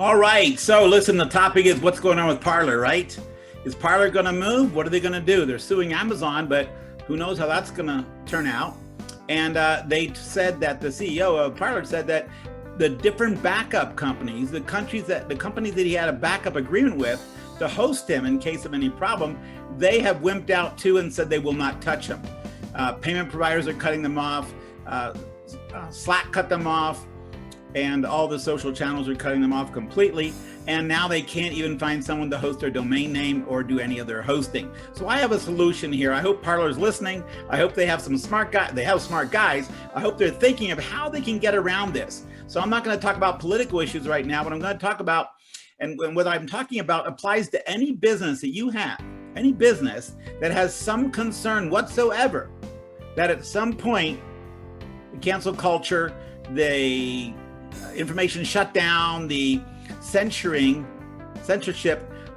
All right, so listen, the topic is what's going on with Parler, right? Is Parler going to move? What are they going to do? They're suing Amazon, but who knows how that's going to turn out. And they said that the CEO of Parler said that the different backup companies, the companies that he had a backup agreement with to host him in case of any problem, they have wimped out too and said they will not touch him. Payment providers are cutting them off. Slack cut them off. And all the social channels are cutting them off completely. And now they can't even find someone to host their domain name or do any of their hosting. So I have a solution here. I hope Parler's listening. I hope they have some smart guys. They have smart guys. I hope they're thinking of how they can get around this. So I'm not going to talk about political issues right now, but I'm going to talk about, and what I'm talking about applies to any business that you have, any business that has some concern whatsoever that at some point the cancel culture, the information shutdown, the censorship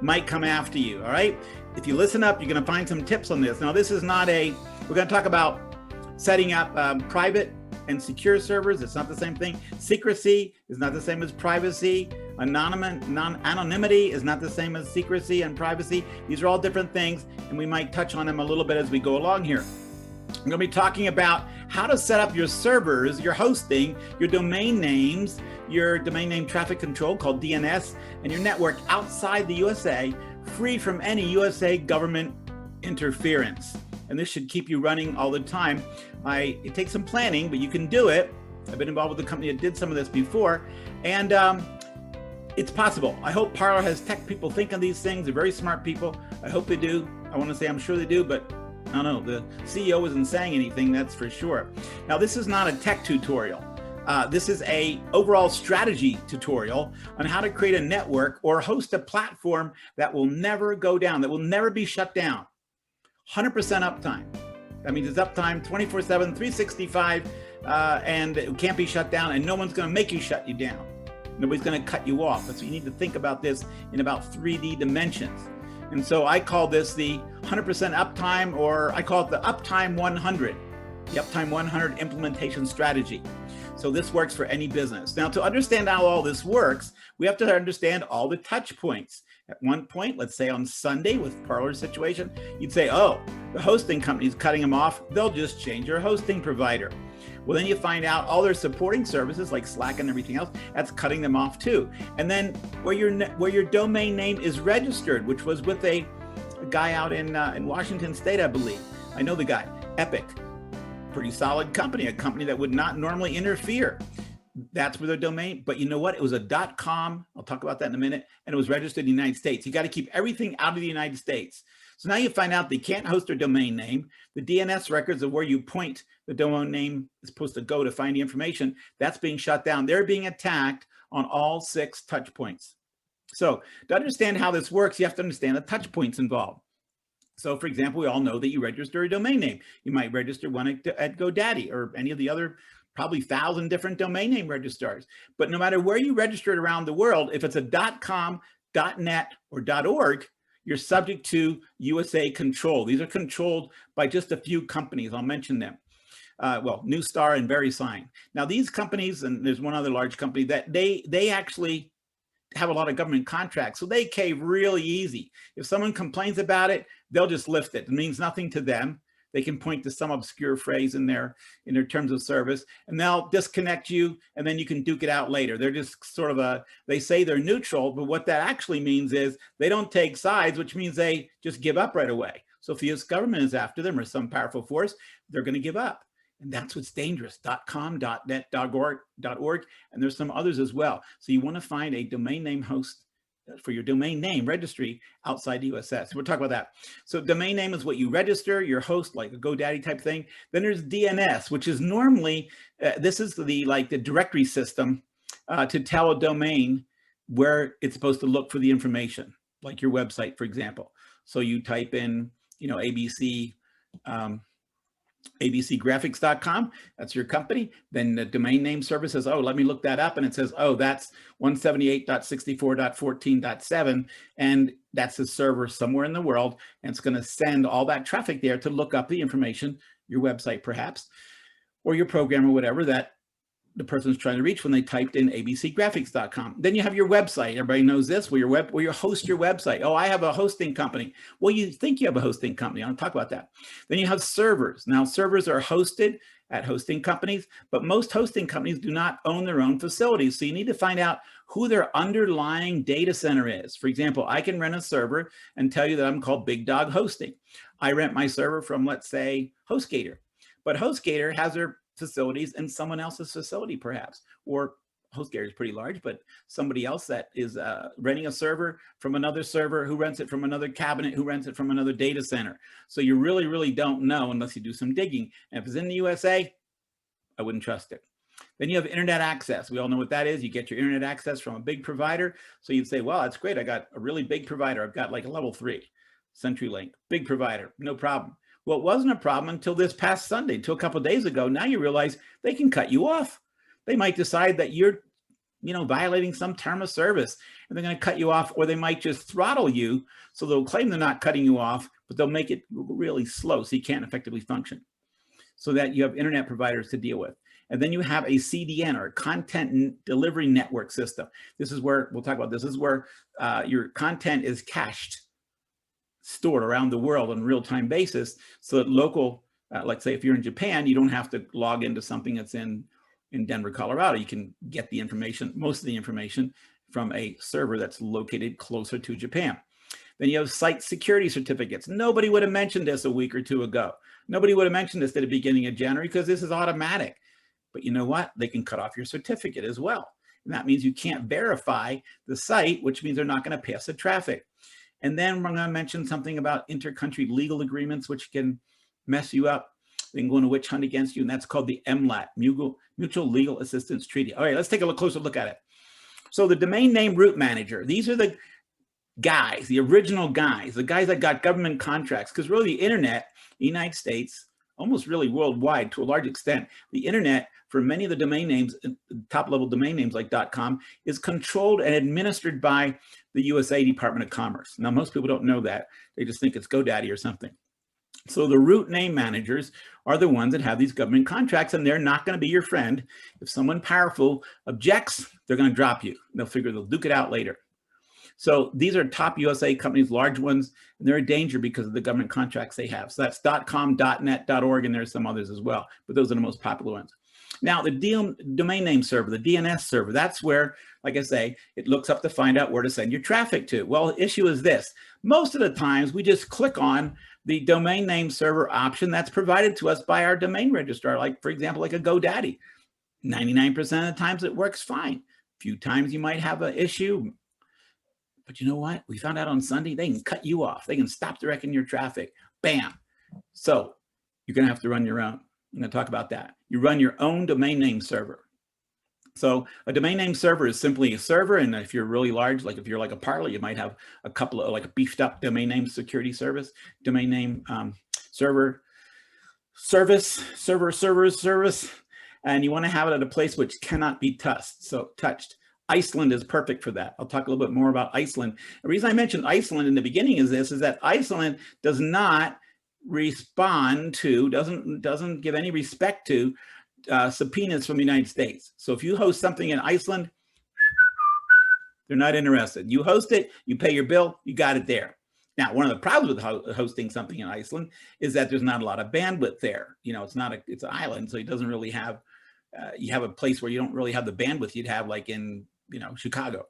might come after you, all right? If you listen up, you're gonna find some tips on this. Now, this is not we're gonna talk about setting up private and secure servers. It's not the same thing. Secrecy is not the same as privacy. Anonymity is not the same as secrecy and privacy. These are all different things, and we might touch on them a little bit as we go along here. I'm going to be talking about how to set up your servers, your hosting, your domain names, your domain name traffic control called DNS, and your network outside the USA, free from any USA government interference. And this should keep you running all the time. It takes some planning, but you can do it. I've been involved with a company that did some of this before, and it's possible. I hope Parler has tech people think of these things. They're very smart people. I hope they do. I want to say I'm sure they do, but I don't know, the CEO isn't saying anything, that's for sure. Now, this is not a tech tutorial. This is a overall strategy tutorial on how to create a network or host a platform that will never go down, that will never be shut down. 100% uptime. That means it's uptime 24/7, 365, and it can't be shut down, and no one's going to make you shut you down. Nobody's going to cut you off. So you need to think about this in about 3D dimensions. And so I call this the 100% uptime, or I call it the Uptime 100, the Uptime 100 implementation strategy. So this works for any business. Now, to understand how all this works, we have to understand all the touch points. At one point, let's say on Sunday with Parler's situation, you'd say, oh, the hosting company's cutting them off. They'll just change their hosting provider. Well, then you find out all their supporting services like Slack and everything else, that's cutting them off too. And then where your domain name is registered, which was with a guy out in Washington State, I believe. I know the guy, Epic, pretty solid company, a company that would not normally interfere. That's where their domain, but you know what? It was a .com, I'll talk about that in a minute, and it was registered in the United States. You got to keep everything out of the United States. So now you find out they can't host their domain name. The DNS records of where you point the domain name is supposed to go to find the information, that's being shut down. They're being attacked on all 6 touch points. So to understand how this works, you have to understand the touch points involved. So for example, we all know that you register a domain name. You might register one at GoDaddy or any of the other probably 1,000 different domain name registrars. But no matter where you register it around the world, if it's a .com, .net, or .org, you're subject to USA control. These are controlled by just a few companies. I'll mention them. Well, Newstar and VeriSign. Now these companies, and there's one other large company that they actually have a lot of government contracts, so they cave really easy. If someone complains about it, they'll just lift it. It means nothing to them. They can point to some obscure phrase in their terms of service, and they'll disconnect you, and then you can duke it out later. They're just sort of they say they're neutral, but what that actually means is they don't take sides, which means they just give up right away. So if the US government is after them or some powerful force, they're going to give up. And that's what's dangerous. .com, .net, .org, and there's some others as well. So you want to find a domain name host for your domain name registry outside the US. So we'll talk about that. So domain name is what you register, your host, like a GoDaddy type thing. Then there's DNS, which is normally, this is the directory system to tell a domain where it's supposed to look for the information, like your website, for example. So you type in, abcgraphics.com, that's your company. Then the domain name server says, oh, let me look that up. And it says, oh, that's 178.64.14.7. And that's a server somewhere in the world. And it's going to send all that traffic there to look up the information, your website perhaps, or your program or whatever that the person's trying to reach when they typed in abcgraphics.com. Then you have your website. Everybody knows this, where you host your website. Oh, I have a hosting company. Well, you think you have a hosting company. I'll talk about that. Then you have servers. Now, servers are hosted at hosting companies, but most hosting companies do not own their own facilities. So you need to find out who their underlying data center is. For example, I can rent a server and tell you that I'm called Big Dog Hosting. I rent my server from, let's say, HostGator. But HostGator has their facilities in someone else's facility, perhaps, or HostGator is pretty large, but somebody else that is renting a server from another server who rents it from another cabinet who rents it from another data center. So you really, really don't know unless you do some digging. And if it's in the USA, I wouldn't trust it. Then you have internet access. We all know what that is. You get your internet access from a big provider. So you'd say, well, that's great. I got a really big provider. I've got like a level 3, CenturyLink, big provider, no problem. Well, it wasn't a problem until this past Sunday, until a couple of days ago. Now you realize they can cut you off. They might decide that you're, violating some term of service, and they're going to cut you off, or they might just throttle you. So they'll claim they're not cutting you off, but they'll make it really slow so you can't effectively function. So that you have internet providers to deal with. And then you have a CDN, or content delivery network system. This is where, we'll talk about this, is where your content is cached, stored around the world on a real-time basis, so that local, like say if you're in Japan, you don't have to log into something that's in Denver, Colorado. You can get the information, most of the information, from a server that's located closer to Japan. Then you have site security certificates. Nobody would have mentioned this a week or two ago. Nobody would have mentioned this at the beginning of January because this is automatic. But you know what? They can cut off your certificate as well. And that means you can't verify the site, which means they're not going to pass the traffic. And then we're going to mention something about intercountry legal agreements, which can mess you up. They can go on a witch hunt against you, and that's called the MLAT, Mutual Legal Assistance Treaty. All right, let's take a closer look at it. So the domain name root manager, these are the guys, the original guys, the guys that got government contracts, because really the internet, the United States, almost really worldwide to a large extent, the internet for many of the domain names, top level domain names like .com, is controlled and administered by the USA Department of Commerce. Now, most people don't know that. They just think it's GoDaddy or something. So the root name managers are the ones that have these government contracts, and they're not going to be your friend. If someone powerful objects, they're going to drop you. They'll duke it out later. So these are top USA companies, large ones, and they're a danger because of the government contracts they have. So that's .com, .net, .org, and there's some others as well, but those are the most popular ones. Now, the domain name server, the DNS server, that's where, like I say, it looks up to find out where to send your traffic to. Well, the issue is this. Most of the times, we just click on the domain name server option that's provided to us by our domain registrar, like, for example, like a GoDaddy. 99% of the times, it works fine. A few times, you might have an issue. But you know what? We found out on Sunday, they can cut you off. They can stop directing your traffic. Bam. So you're going to have to run your own. I'm going to talk about that. You run your own domain name server. So a domain name server is simply a server. And if you're really large, like if you're like a Parler, you might have a couple of like a beefed up domain name security service, domain name server, and you want to have it at a place which cannot be touched. Iceland is perfect for that. I'll talk a little bit more about Iceland. The reason I mentioned Iceland in the beginning is that Iceland does not respond to, doesn't give any respect to subpoenas from the United States. So if you host something in Iceland, they're not interested. You host it, you pay your bill, you got it there. Now, one of the problems with hosting something in Iceland is that there's not a lot of bandwidth there. It's an island, so it doesn't really have, you have a place where you don't really have the bandwidth you'd have like in, Chicago.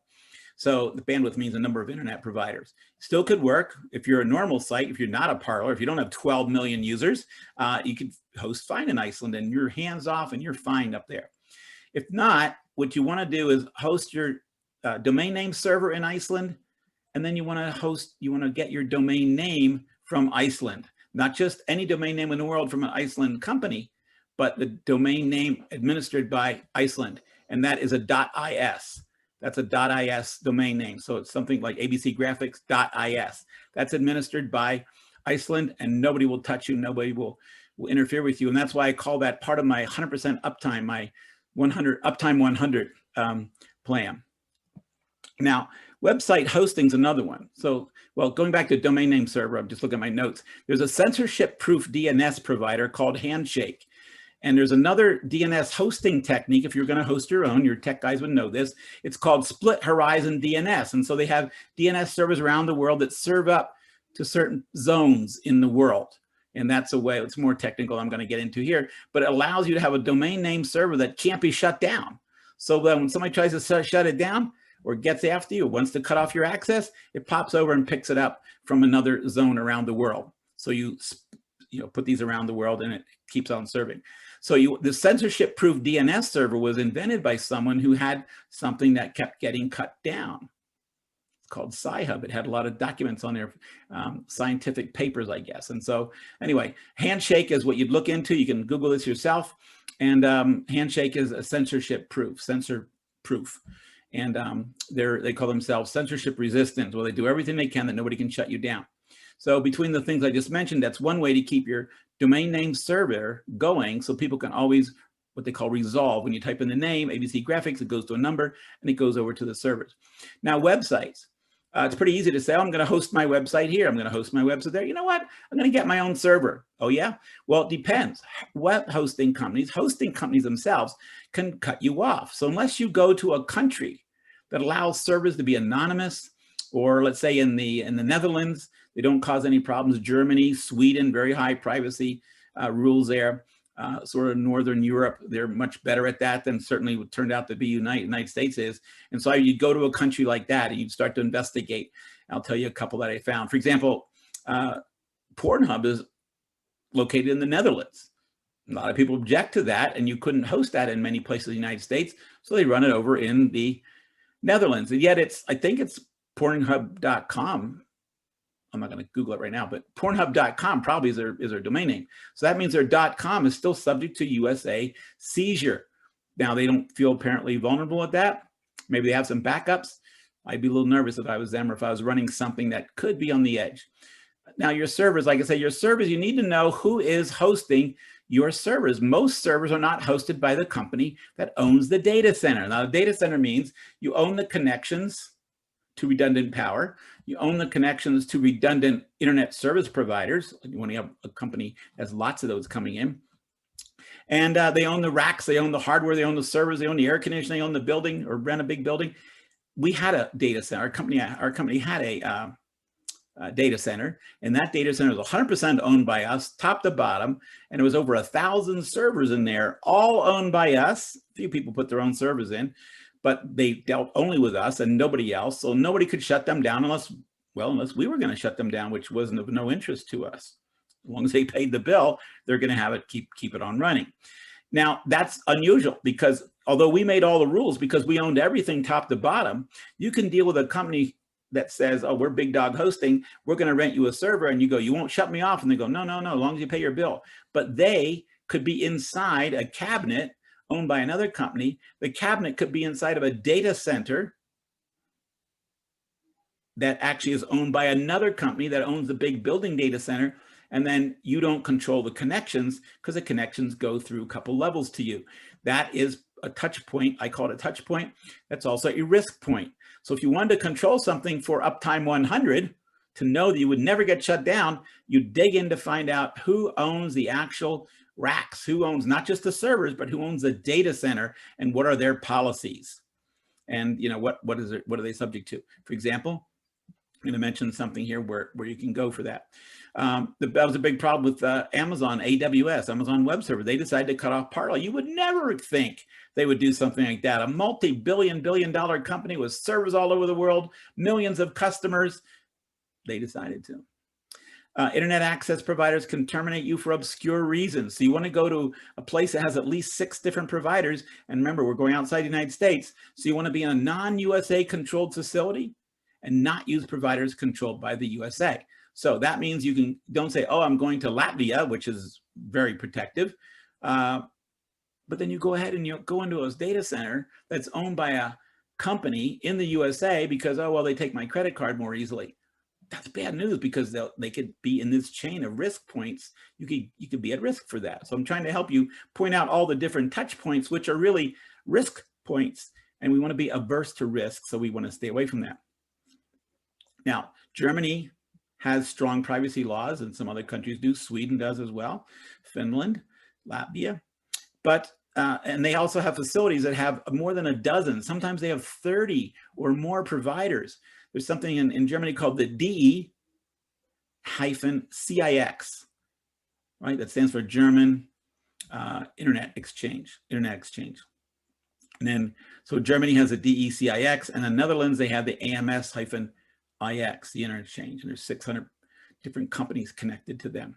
So the bandwidth means a number of internet providers. Still could work if you're a normal site, if you're not a Parler, if you don't have 12 million users, you could host fine in Iceland and you're hands off and you're fine up there. If not, what you want to do is host your domain name server in Iceland, and then you want to get your domain name from Iceland, not just any domain name in the world from an Iceland company, but the domain name administered by Iceland, and that is a .is. That's a .is domain name. So it's something like abcgraphics.is. That's administered by Iceland, and nobody will touch you. Nobody will interfere with you. And that's why I call that part of my 100% uptime, my Uptime 100 plan. Now, website hosting is another one. So, well, going back to domain name server, I'm just looking at my notes. There's a censorship-proof DNS provider called Handshake. And there's another DNS hosting technique. If you're going to host your own, your tech guys would know this. It's called split horizon DNS. And so they have DNS servers around the world that serve up to certain zones in the world. And that's a way, it's more technical I'm going to get into here, but it allows you to have a domain name server that can't be shut down. So that when somebody tries to shut it down or gets after you, wants to cut off your access, it pops over and picks it up from another zone around the world. So you put these around the world and it keeps on serving. So the censorship-proof DNS server was invented by someone who had something that kept getting cut down. It's called Sci-Hub. It had a lot of documents on there, scientific papers, I guess. And so anyway, Handshake is what you'd look into. You can Google this yourself. And Handshake is a censorship-proof, censor-proof. And they call themselves censorship resistant. Well, they do everything they can that nobody can shut you down. So between the things I just mentioned, that's one way to keep your domain name server going so people can always, what they call resolve. When you type in the name, ABC Graphics, it goes to a number and it goes over to the servers. Now, websites. It's pretty easy to say, oh, I'm going to host my website here. I'm going to host my website there. You know what? I'm going to get my own server. Oh, yeah? Well, it depends. Web hosting companies themselves can cut you off. So unless you go to a country that allows servers to be anonymous, or let's say in the Netherlands, they don't cause any problems. Germany, Sweden, very high privacy rules there. Sort of Northern Europe, they're much better at that than certainly what turned out to be United States is. And so you'd go to a country like that and you'd start to investigate. I'll tell you a couple that I found. For example, Pornhub is located in the Netherlands. A lot of people object to that, and you couldn't host that in many places in the United States, so they run it over in the Netherlands. And yet I think it's Pornhub.com. I'm not going to Google it right now, but Pornhub.com probably is their domain name. So that means their .com is still subject to USA seizure. Now, they don't feel apparently vulnerable at that. Maybe they have some backups. I'd be a little nervous if I was them or if I was running something that could be on the edge. Now, your servers, like I say, your servers, you need to know who is hosting your servers. Most servers are not hosted by the company that owns the data center. Now, the data center means you own the connections to redundant power. You own the connections to redundant internet service providers. You want to have a company that has lots of those coming in. And they own the racks, they own the hardware, they own the servers, they own the air conditioning, they own the building or rent a big building. We had a data center. Our company had a data center, and that data center was 100% owned by us, top to bottom, and it was over 1,000 servers in there, all owned by us. A few people put their own servers in, but they dealt only with us and nobody else. So nobody could shut them down unless we were going to shut them down, which wasn't of no interest to us. As long as they paid the bill, they're going to have it keep it on running. Now, that's unusual because although we made all the rules because we owned everything top to bottom, you can deal with a company that says, oh, we're Big Dog Hosting, we're going to rent you a server, and you go, you won't shut me off. And they go, no, as long as you pay your bill. But they could be inside a cabinet owned by another company. The cabinet could be inside of a data center that actually is owned by another company that owns the big building data center. And then you don't control the connections because the connections go through a couple levels to you. That is a touch point. I call it a touch point. That's also a risk point. So if you wanted to control something for Uptime 100, to know that you would never get shut down, you dig in to find out who owns the actual racks, who owns not just the servers, but who owns the data center and what are their policies. And what are they subject to? For example, I'm going to mention something here where you can go for that. That was a big problem with Amazon AWS, Amazon Web Server. They decided to cut off Parler. You would never think they would do something like that. A multi-billion-dollar company with servers all over the world, millions of customers. They decided to. Internet access providers can terminate you for obscure reasons. So you want to go to a place that has at least 6 different providers. And remember, we're going outside the United States. So you want to be in a non-USA controlled facility and not use providers controlled by the USA. So that means don't say, oh, I'm going to Latvia, which is very protective. But then you go ahead and you go into a data center that's owned by a company in the USA because, oh, well, they take my credit card more easily. That's bad news because they could be in this chain of risk points. You could be at risk for that. So I'm trying to help you point out all the different touch points, which are really risk points. And we want to be averse to risk. So we want to stay away from that. Now, Germany has strong privacy laws and some other countries do. Sweden does as well. Finland, Latvia. But and they also have facilities that have more than a dozen. Sometimes they have 30 or more providers. There's something in Germany called the DE-CIX, right? That stands for German Internet Exchange. And then, so Germany has a DE-CIX, and in the Netherlands, they have the AMS-IX, the Internet Exchange, and there's 600 different companies connected to them.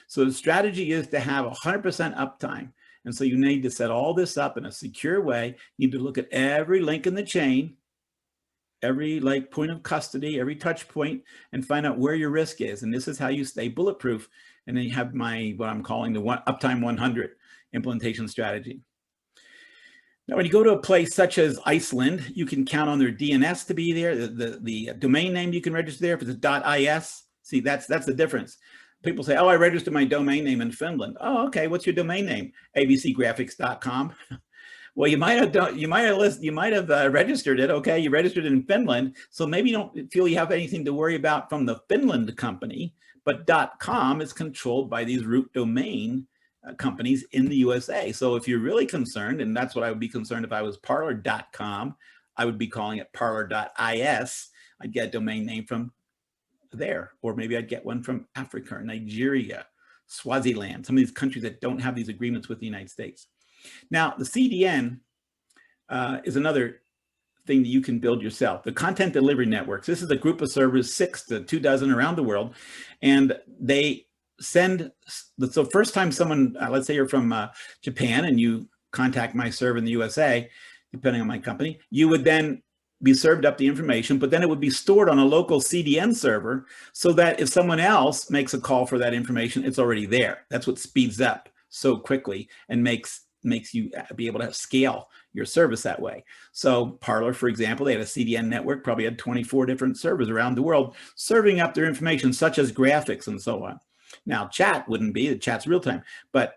So the strategy is to have 100% uptime. And so you need to set all this up in a secure way. You need to look at every link in the chain, every point of custody, every touch point, and find out where your risk is. And this is how you stay bulletproof. And then you have what I'm calling the Uptime 100 implementation strategy. Now, when you go to a place such as Iceland, you can count on their DNS to be there, the domain name you can register there. If it's .is, see, that's the difference. People say, oh, I registered my domain name in Finland. Oh, okay, what's your domain name? abcgraphics.com. Well, you might have registered it. Okay, you registered it in Finland, so maybe you don't feel you have anything to worry about from the Finland company, but .com is controlled by these root domain companies in the USA. So if you're really concerned, and that's what I would be concerned if I was Parler.com, I would be calling it Parler.is. I'd get a domain name from there, or maybe I'd get one from Africa, or Nigeria, Swaziland, some of these countries that don't have these agreements with the United States. Now, the CDN is another thing that you can build yourself. The content delivery networks. This is a group of servers, 6 to 24 around the world, and they send. So first time someone, let's say you're from Japan, and you contact my server in the USA, depending on my company, you would then be served up the information, but then it would be stored on a local CDN server so that if someone else makes a call for that information, it's already there. That's what speeds up so quickly and makes you be able to scale your service that way. So Parler, for example, they had a CDN network, probably had 24 different servers around the world serving up their information, such as graphics and so on. Now, chat wouldn't be, the chat's real time, but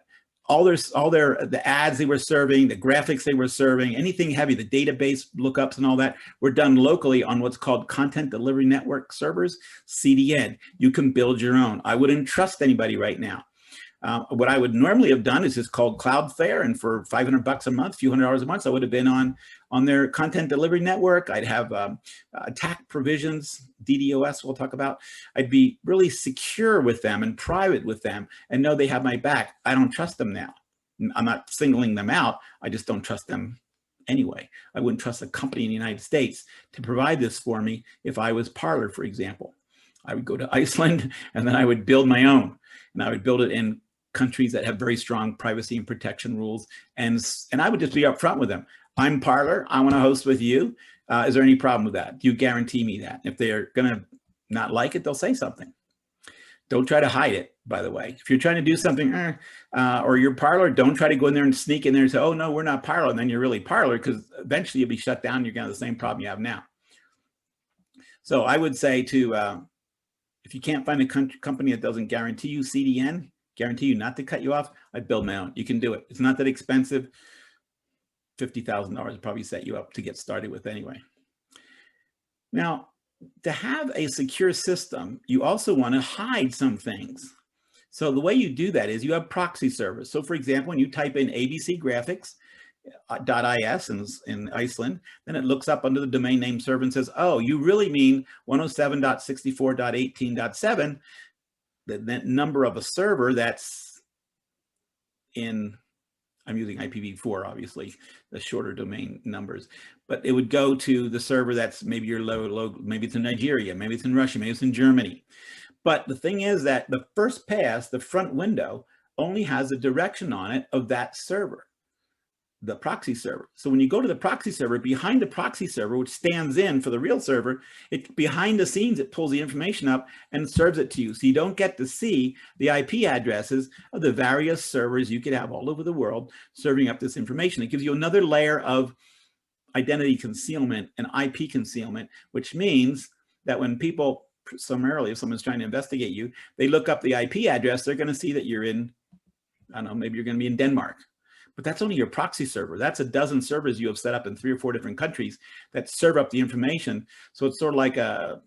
the ads they were serving, the graphics they were serving, anything heavy, the database lookups and all that were done locally on what's called Content Delivery Network servers, CDN. You can build your own. I wouldn't trust anybody right now. What I would normally have done is just called Cloudflare, and for $500 a month, a few $100 a month, I would have been on their content delivery network. I'd have attack provisions, DDoS we'll talk about. I'd be really secure with them and private with them and know they have my back. I don't trust them now. I'm not singling them out. I just don't trust them anyway. I wouldn't trust a company in the United States to provide this for me if I was Parler, for example. I would go to Iceland and then I would build my own, and I would build it in countries that have very strong privacy and protection rules. And I would just be upfront with them. I'm Parler. I want to host with you. Is there any problem with that? Do you guarantee me that? If they're going to not like it, they'll say something. Don't try to hide it, by the way. If you're trying to do something, or you're Parler, don't try to go in there and sneak in there and say, oh, no, we're not Parler. And then you're really Parler, because eventually you'll be shut down. You're going to have the same problem you have now. So I would say if you can't find a company that doesn't guarantee you CDN, guarantee you not to cut you off, I'd build my own. You can do it. It's not that expensive. $50,000 would probably set you up to get started with anyway. Now, to have a secure system, you also want to hide some things. So the way you do that is you have proxy servers. So for example, when you type in abcgraphics.is in Iceland, then it looks up under the domain name server and says, oh, you really mean 107.64.18.7, that number of a server that's in, I'm using IPv4, obviously, the shorter domain numbers, but it would go to the server that's maybe your low, maybe it's in Nigeria, maybe it's in Russia, maybe it's in Germany. But the thing is that the first pass, the front window, only has a direction on it of that server, the proxy server. So when you go to the proxy server, behind the proxy server, which stands in for the real server, behind the scenes, it pulls the information up and serves it to you. So you don't get to see the IP addresses of the various servers you could have all over the world serving up this information. It gives you another layer of identity concealment and IP concealment, which means that when people, summarily, if someone's trying to investigate you, they look up the IP address, they're going to see that you're in, I don't know, maybe you're going to be in Denmark. But that's only your proxy server. That's a dozen servers you have set up in 3 or 4 different countries that serve up the information. So it's sort of like an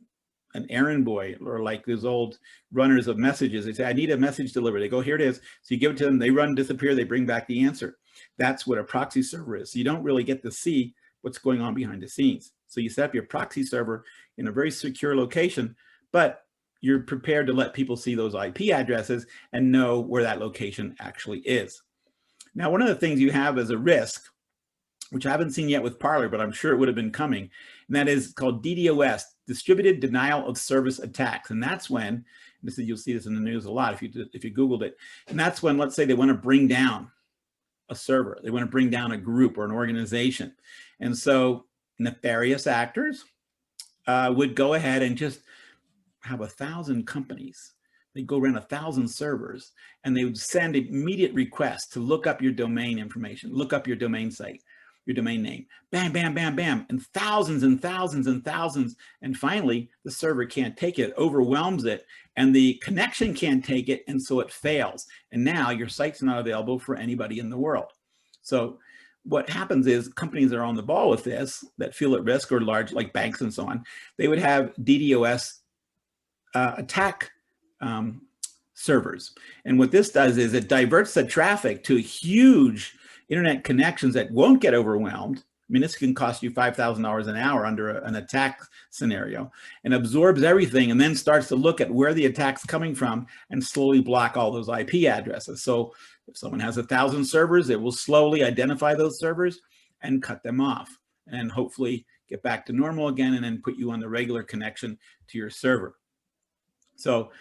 errand boy, or like those old runners of messages. They say, I need a message delivered. They go, here it is. So you give it to them, they run, disappear, they bring back the answer. That's what a proxy server is. So you don't really get to see what's going on behind the scenes. So you set up your proxy server in a very secure location, but you're prepared to let people see those IP addresses and know where that location actually is. Now, one of the things you have as a risk, which I haven't seen yet with Parler, but I'm sure it would have been coming, and that is called DDoS, Distributed Denial of Service Attacks. And that's when, you'll see this in the news a lot if you Googled it, and that's when, let's say they want to bring down a server, they want to bring down a group or an organization. And so nefarious actors would go ahead and just have 1,000 companies. They go around 1,000 servers, and they would send immediate requests to look up your domain information, look up your domain site, your domain name, bam, bam, bam, bam, and thousands and thousands and thousands. And finally, the server can't take it, overwhelms it, and the connection can't take it, and so it fails. And now your site's not available for anybody in the world. So what happens is companies that are on the ball with this, that feel at risk, or large, like banks and so on, they would have DDoS attack servers. And what this does is it diverts the traffic to huge internet connections that won't get overwhelmed. I mean, this can cost you $5,000 an hour under an attack scenario, and absorbs everything, and then starts to look at where the attack's coming from and slowly block all those IP addresses. So if someone has 1,000 servers, it will slowly identify those servers and cut them off, and hopefully get back to normal again, and then put you on the regular connection to your server. So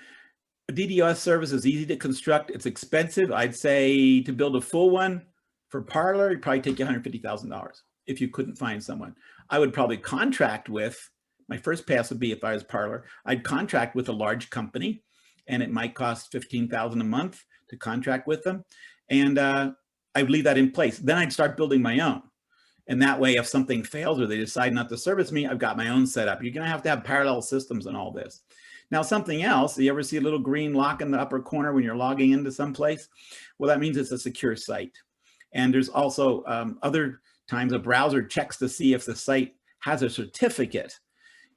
a DDoS service is easy to construct. It's expensive. I'd say to build a full one for Parler, it'd probably take you $150,000 if you couldn't find someone. I would probably contract with, my first pass would be, if I was Parler, I'd contract with a large company, and it might cost $15,000 a month to contract with them. And I'd leave that in place. Then I'd start building my own. And that way, if something fails or they decide not to service me, I've got my own setup. You're gonna have to have parallel systems and all this. Now, something else, you ever see a little green lock in the upper corner when you're logging into someplace? Well, that means it's a secure site. And there's also other times a browser checks to see if the site has a certificate.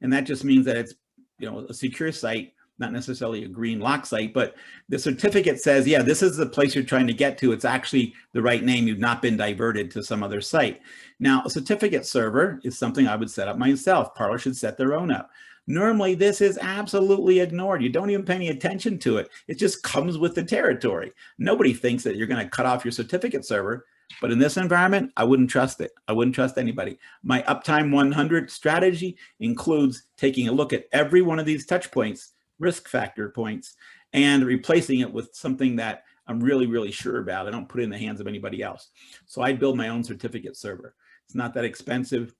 And that just means that it's, a secure site, not necessarily a green lock site, but the certificate says, yeah, this is the place you're trying to get to. It's actually the right name. You've not been diverted to some other site. Now, a certificate server is something I would set up myself. Parler should set their own up. Normally, this is absolutely ignored. You don't even pay any attention to it. It just comes with the territory. Nobody thinks that you're going to cut off your certificate server, but in this environment, I wouldn't trust it. I wouldn't trust anybody. My Uptime 100 strategy includes taking a look at every one of these touch points, risk factor points, and replacing it with something that I'm really, really sure about. I don't put it in the hands of anybody else. So I build my own certificate server. It's not that expensive,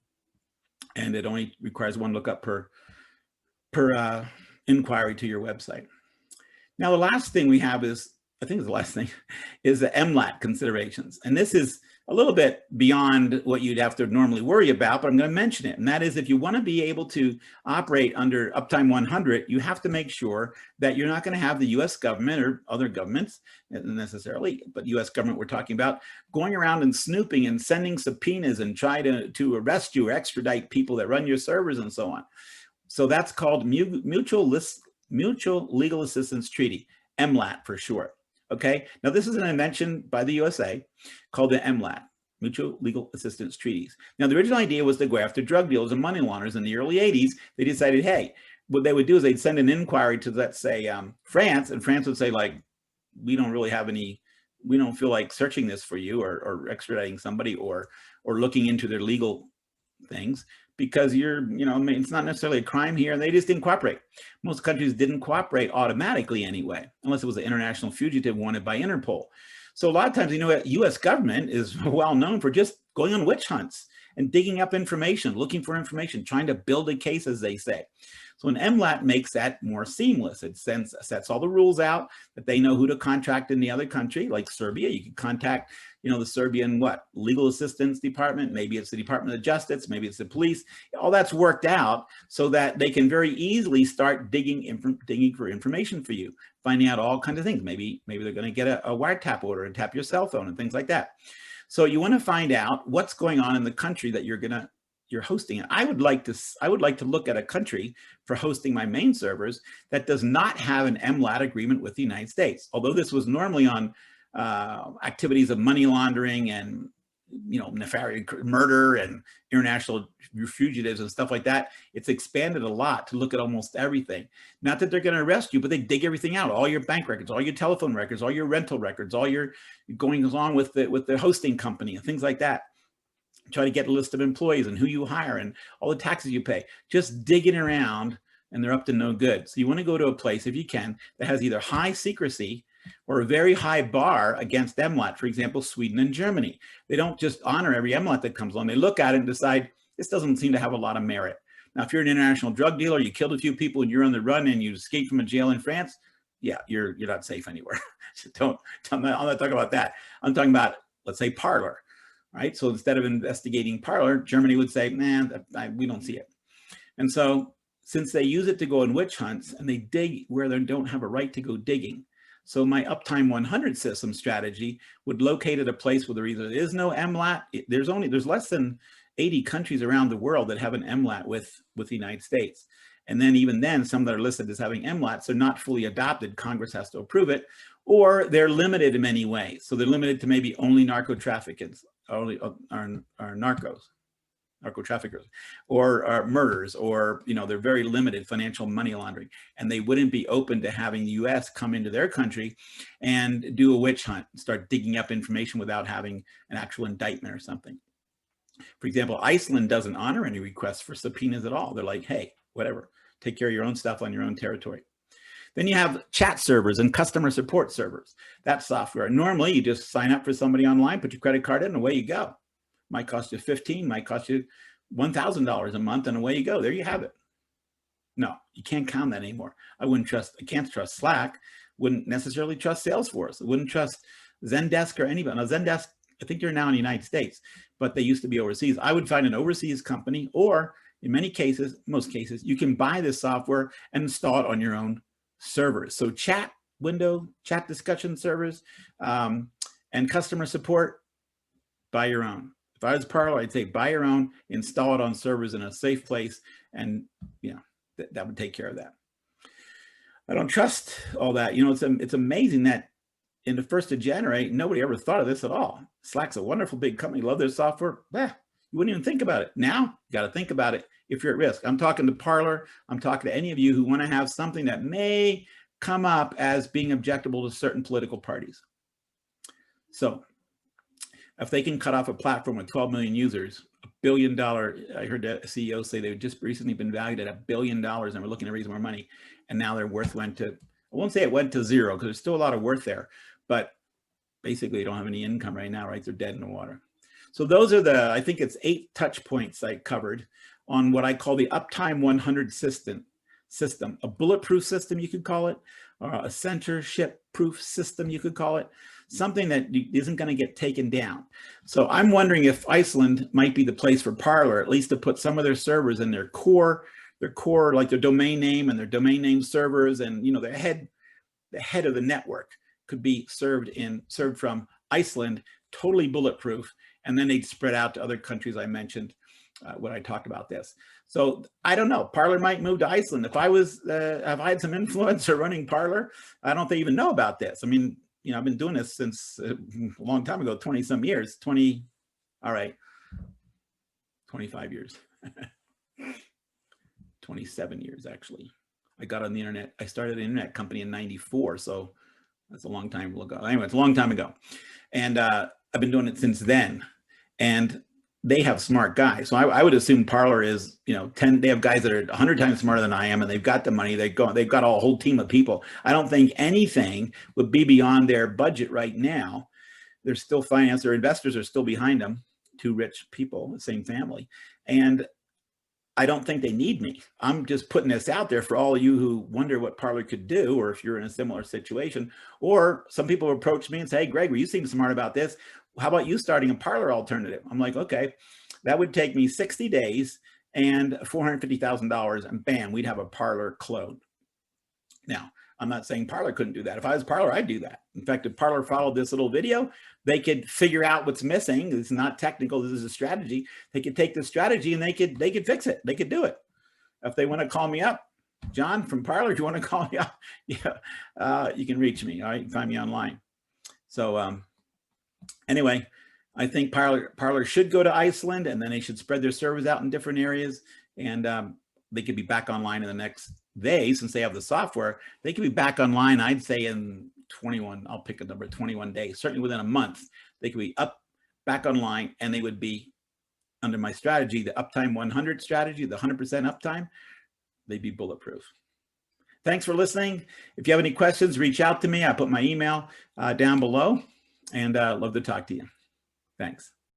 and it only requires one lookup per inquiry to your website. Now, the last thing we have is, I think it's the last thing, is the MLAT considerations. And this is a little bit beyond what you'd have to normally worry about, but I'm going to mention it. And that is, if you want to be able to operate under Uptime 100, you have to make sure that you're not going to have the US government or other governments necessarily, but US government we're talking about, going around and snooping and sending subpoenas and try to arrest you or extradite people that run your servers and so on. So that's called Mutual Legal Assistance Treaty, MLAT for short. Okay, now this is an invention by the USA called the MLAT, Mutual Legal Assistance Treaties. Now the original idea was to go after drug dealers and money launderers. In the early 80s, they decided, hey, what they would do is they'd send an inquiry to, let's say, France, and France would say, like, we don't really have any, we don't feel like searching this for you or extraditing somebody or looking into their legal things, because you're, it's not necessarily a crime here, and they just didn't cooperate. Most countries didn't cooperate automatically anyway, unless it was an international fugitive wanted by Interpol. So a lot of times, US government is well known for just going on witch hunts and digging up information, looking for information, trying to build a case, as they say. So an MLAT makes that more seamless. It sets all the rules out, that they know who to contract in the other country, like Serbia. You can contact, the Serbian legal assistance department. Maybe it's the Department of Justice. Maybe it's the police. All that's worked out so that they can very easily start digging for information for you, finding out all kinds of things. Maybe they're going to get a wiretap order and tap your cell phone and things like that. So you want to find out what's going on in the country that you're hosting it. I would like to look at a country for hosting my main servers that does not have an MLAT agreement with the United States. Although this was normally on activities of money laundering and nefarious murder and international fugitives and stuff like that. It's expanded a lot to look at almost everything. Not that they're going to arrest you, but they dig everything out, all your bank records, all your telephone records, all your rental records, all your going along with the hosting company and things like that. Try to get a list of employees and who you hire and all the taxes you pay. Just digging around, and they're up to no good. So you want to go to a place, if you can, that has either high secrecy or a very high bar against MLAT. For example, Sweden and Germany. They don't just honor every MLAT that comes along. They look at it and decide, this doesn't seem to have a lot of merit. Now, if you're an international drug dealer, you killed a few people and you're on the run and you escaped from a jail in France, yeah, you're not safe anywhere. So I'm not talking about that. I'm talking about, let's say, Parler. Right? So instead of investigating Parler, Germany would say, man, we don't see it. And so since they use it to go on witch hunts and they dig where they don't have a right to go digging. So my Uptime 100 system strategy would locate at a place where there either is no MLAT, there's less than 80 countries around the world that have an MLAT with the United States. And then even then, some that are listed as having MLATs are not fully adopted. Congress has to approve it, or they're limited in many ways. So they're limited to maybe only narco traffickers, only are narco traffickers, or murders, or they're very limited, financial money laundering, and they wouldn't be open to having the U.S. come into their country and do a witch hunt, start digging up information without having an actual indictment or something. For example, Iceland doesn't honor any requests for subpoenas at all. They're like, hey, whatever, take care of your own stuff on your own territory. Then you have chat servers and customer support servers. That software, normally you just sign up for somebody online, put your credit card in, and away you go. Might cost you $15, might cost you $1,000 a month, and away you go. There you have it. No, you can't count that anymore. I can't trust Slack, wouldn't necessarily trust Salesforce. I wouldn't trust Zendesk or anybody. Now, Zendesk, I think they're now in the United States, but they used to be overseas. I would find an overseas company, or in most cases, you can buy this software and install it on your own servers. So chat discussion servers, and customer support, buy your own. If I was Parler, I'd say buy your own, install it on servers in a safe place, and that would take care of that. I don't trust all that. It's amazing that in the 1st of January, nobody ever thought of this at all. Slack's a wonderful big company, love their software. You wouldn't even think about it. Now, you got to think about it if you're at risk. I'm talking to Parler. I'm talking to any of you who want to have something that may come up as being objectable to certain political parties. So if they can cut off a platform with 12 million users, $1 billion, I heard the CEO say they've just recently been valued at $1 billion and we're looking to raise more money. And now their worth went to, I won't say it went to zero because there's still a lot of worth there, but basically they don't have any income right now, right? They're dead in the water. So those are I think it's 8 touch points I covered on what I call the Uptime 100 system, a bulletproof system, you could call it, or a censorship-proof system, you could call it, something that isn't going to get taken down. So I'm wondering if Iceland might be the place for Parler, at least to put some of their servers in their core, like their domain name and their domain name servers, and the head of the network could be served from Iceland, totally bulletproof, and then they'd spread out to other countries I mentioned when I talked about this. So I don't know, Parler might move to Iceland. If I had some influence or running Parler, I don't even know about this. I mean, I've been doing this since a long time ago, 20 some years, 25 years, 27 years, actually. I got on the internet. I started an internet company in 94. So that's a long time ago. Anyway, it's a long time ago. And I've been doing it since then. And they have smart guys. So I would assume Parler is, they have guys that are 100 times smarter than I am, and they've got the money. They've got a whole team of people. I don't think anything would be beyond their budget right now. They're still financed. Their investors are still behind them. 2 rich people, the same family. And I don't think they need me. I'm just putting this out there for all of you who wonder what Parler could do, or if you're in a similar situation. Or some people approach me and say, hey, Gregory, you seem smart about this. How about you starting a Parler alternative? I'm like, okay, that would take me 60 days and $450,000, and bam, we'd have a Parler clone. Now, I'm not saying Parler couldn't do that. If I was Parler, I'd do that. In fact, if Parler followed this little video, they could figure out what's missing. It's not technical. This is a strategy. They could take the strategy and they could fix it. They could do it. If they want to call me up, John from Parler, if you want to call me up, yeah, you can reach me. All right, you can find me online. So anyway, I think Parler should go to Iceland, and then they should spread their servers out in different areas, and they could be back online in the next day. Since they have the software, they could be back online, I'd say in 21, I'll pick a number, 21 days, certainly within a month, they could be back online, and they would be under my strategy, the Uptime 100 strategy, the 100% uptime, they'd be bulletproof. Thanks for listening. If you have any questions, reach out to me. I put my email down below, and love to talk to you. Thanks.